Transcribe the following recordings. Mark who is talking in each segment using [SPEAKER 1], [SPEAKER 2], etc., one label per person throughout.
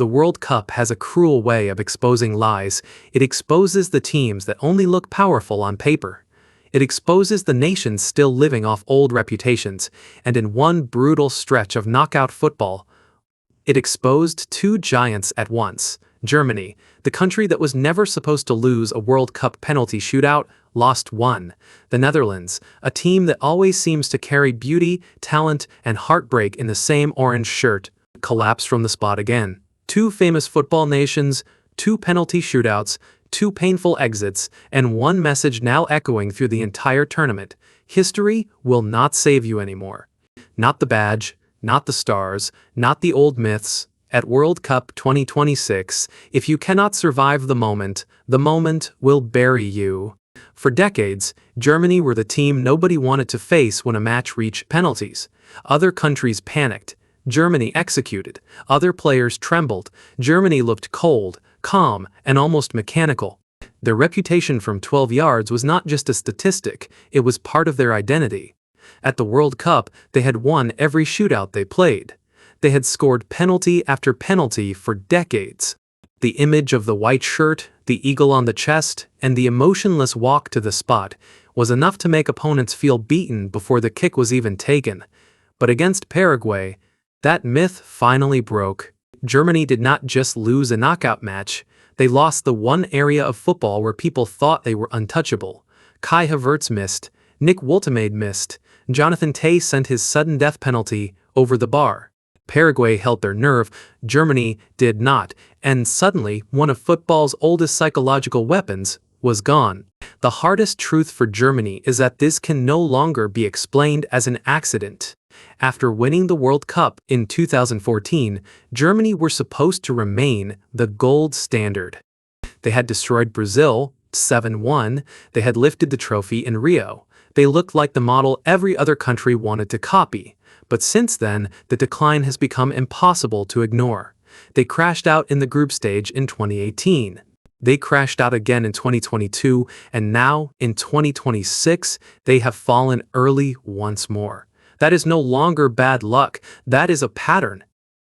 [SPEAKER 1] The World Cup has a cruel way of exposing lies. It exposes the teams that only look powerful on paper. It exposes the nations still living off old reputations, and in one brutal stretch of knockout football, it exposed two giants at once. Germany, the country that was never supposed to lose a World Cup penalty shootout, lost one. The Netherlands, a team that always seems to carry beauty, talent, and heartbreak in the same orange shirt, collapsed from the spot again. Two famous football nations, two penalty shootouts, two painful exits, and one message now echoing through the entire tournament: history will not save you anymore. Not the badge, not the stars, not the old myths. At World Cup 2026, if you cannot survive the moment will bury you. For decades, Germany were the team nobody wanted to face when a match reached penalties. Other countries panicked. Germany executed. Other players trembled. Germany looked cold, calm, and almost mechanical. Their reputation from 12 yards was not just a statistic, it was part of their identity. At the World Cup, they had won every shootout they played. They had scored penalty after penalty for decades. The image of the white shirt, the eagle on the chest, and the emotionless walk to the spot was enough to make opponents feel beaten before the kick was even taken. But against Paraguay, that myth finally broke. Germany did not just lose a knockout match, they lost the one area of football where people thought they were untouchable. Kai Havertz missed, Nick Woltemade missed, Jonathan Tah sent his sudden death penalty over the bar. Paraguay held their nerve, Germany did not, and suddenly one of football's oldest psychological weapons was gone. The hardest truth for Germany is that this can no longer be explained as an accident. After winning the World Cup in 2014, Germany were supposed to remain the gold standard. They had destroyed Brazil 7-1, they had lifted the trophy in Rio. They looked like the model every other country wanted to copy. But since then, the decline has become impossible to ignore. They crashed out in the group stage in 2018. They crashed out again in 2022, and now, in 2026, they have fallen early once more. That is no longer bad luck, that is a pattern.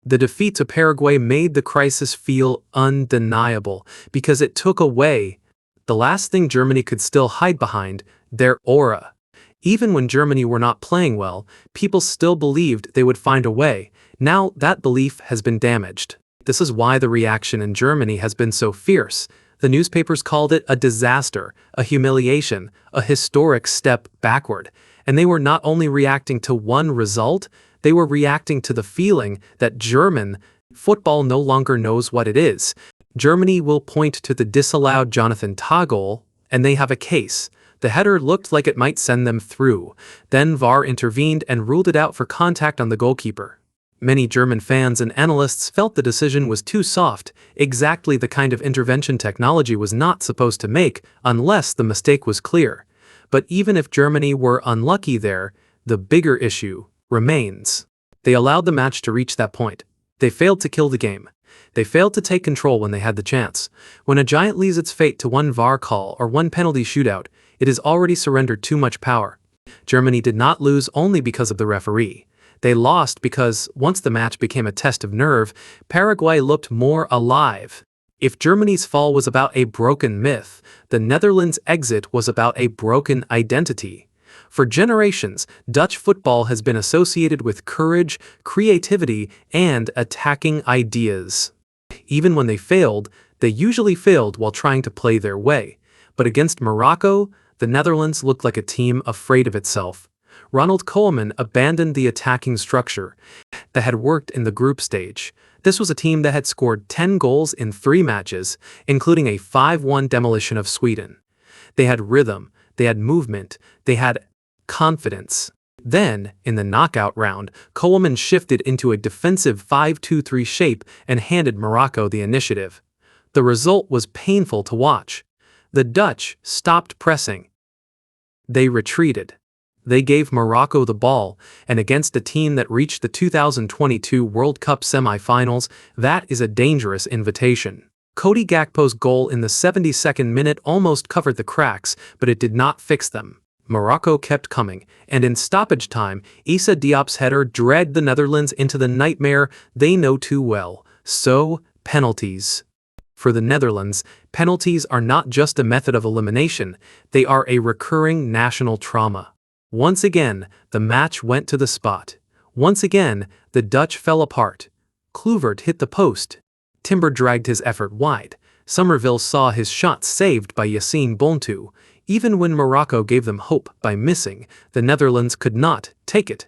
[SPEAKER 1] The defeat to Paraguay made the crisis feel undeniable, because it took away the last thing Germany could still hide behind: their aura. Even when Germany were not playing well, people still believed they would find a way. Now that belief has been damaged. This is why the reaction in Germany has been so fierce. The newspapers called it a disaster, a humiliation, a historic step backward. And they were not only reacting to one result, they were reacting to the feeling that German football no longer knows what it is. Germany will point to the disallowed Jonathan Tah goal, and they have a case. The header looked like it might send them through. Then VAR intervened and ruled it out for contact on the goalkeeper. Many German fans and analysts felt the decision was too soft, exactly the kind of intervention technology was not supposed to make unless the mistake was clear. But even if Germany were unlucky there, the bigger issue remains. They allowed the match to reach that point. They failed to kill the game. They failed to take control when they had the chance. When a giant leaves its fate to one VAR call or one penalty shootout, it has already surrendered too much power. Germany did not lose only because of the referee. They lost because, once the match became a test of nerve, Paraguay looked more alive. If Germany's fall was about a broken myth, the Netherlands' exit was about a broken identity. For generations, Dutch football has been associated with courage, creativity, and attacking ideas. Even when they failed, they usually failed while trying to play their way. But against Morocco, the Netherlands looked like a team afraid of itself. Ronald Koeman abandoned the attacking structure that had worked in the group stage. This was a team that had scored 10 goals in 3 matches, including a 5-1 demolition of Sweden. They had rhythm, they had movement, they had confidence. Then, in the knockout round, Koeman shifted into a defensive 5-2-3 shape and handed Morocco the initiative. The result was painful to watch. The Dutch stopped pressing. They retreated. They gave Morocco the ball, and against a team that reached the 2022 World Cup semi-finals, that is a dangerous invitation. Cody Gakpo's goal in the 72nd minute almost covered the cracks, but it did not fix them. Morocco kept coming, and in stoppage time, Issa Diop's header dragged the Netherlands into the nightmare they know too well. So, Penalties. For the Netherlands, penalties are not just a method of elimination, they are a recurring national trauma. Once again, the match went to the spot. Once again, the Dutch fell apart. Kluivert hit the post. Timber dragged his effort wide. Somerville saw his shot saved by Yassine Bontu. Even when Morocco gave them hope by missing, the Netherlands could not take it.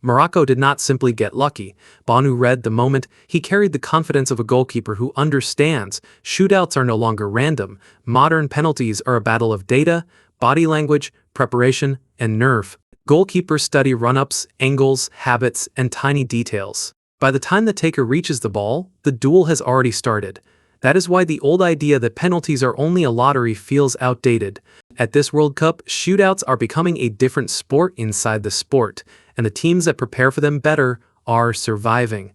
[SPEAKER 1] Morocco did not simply get lucky. Bonu read the moment. He carried the confidence of a goalkeeper who understands shootouts are no longer random. Modern penalties are a battle of data, body language, preparation, and nerve. Goalkeepers study run-ups, angles, habits, and tiny details. By the time the taker reaches the ball, the duel has already started. That is why the old idea that penalties are only a lottery feels outdated. At this World Cup, shootouts are becoming a different sport inside the sport, and the teams that prepare for them better are surviving.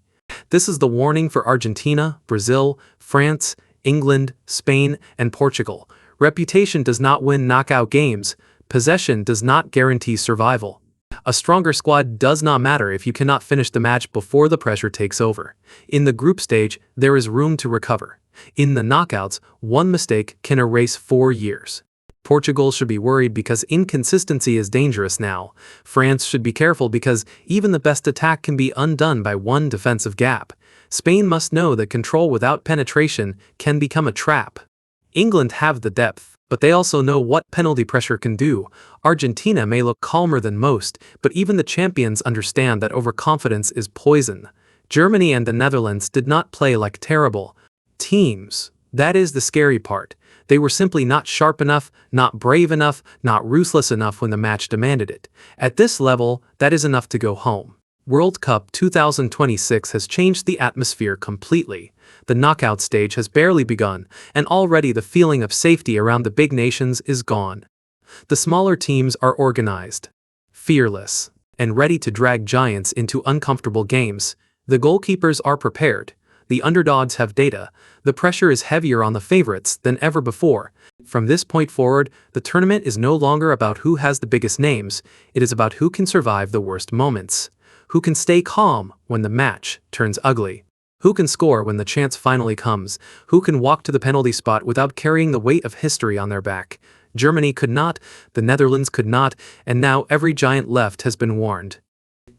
[SPEAKER 1] This is the warning for Argentina, Brazil, France, England, Spain, and Portugal. Reputation does not win knockout games. Possession does not guarantee survival. A stronger squad does not matter if you cannot finish the match before the pressure takes over. In the group stage, there is room to recover. In the knockouts, one mistake can erase 4 years. Portugal should be worried because inconsistency is dangerous now. France should be careful because even the best attack can be undone by one defensive gap. Spain must know that control without penetration can become a trap. England have the depth, but they also know what penalty pressure can do. Argentina may look calmer than most, but even the champions understand that overconfidence is poison. Germany and the Netherlands did not play like terrible teams. That is the scary part. They were simply not sharp enough, not brave enough, not ruthless enough when the match demanded it. At this level, that is enough to go home. World Cup 2026 has changed the atmosphere completely. The knockout stage has barely begun, and already the feeling of safety around the big nations is gone. The smaller teams are organized, fearless, and ready to drag giants into uncomfortable games. The goalkeepers are prepared. The underdogs have data. The pressure is heavier on the favorites than ever before. From this point forward, the tournament is no longer about who has the biggest names. It is about who can survive the worst moments. Who can stay calm when the match turns ugly. Who can score when the chance finally comes. Who can walk to the penalty spot without carrying the weight of history on their back. Germany could not, the Netherlands could not, and now every giant left has been warned.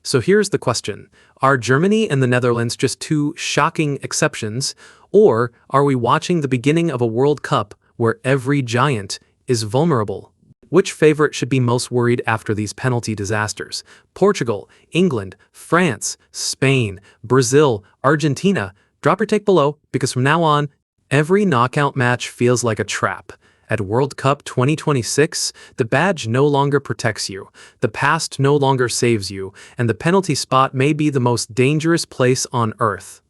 [SPEAKER 1] So here's the question. Are Germany and the Netherlands just two shocking exceptions, or are we watching the beginning of a World Cup where every giant is vulnerable? Which favorite should be most worried after these penalty disasters? Portugal, England, France, Spain, Brazil, Argentina? Drop your take below, because from now on, every knockout match feels like a trap. At World Cup 2026, the badge no longer protects you, the past no longer saves you, and the penalty spot may be the most dangerous place on earth.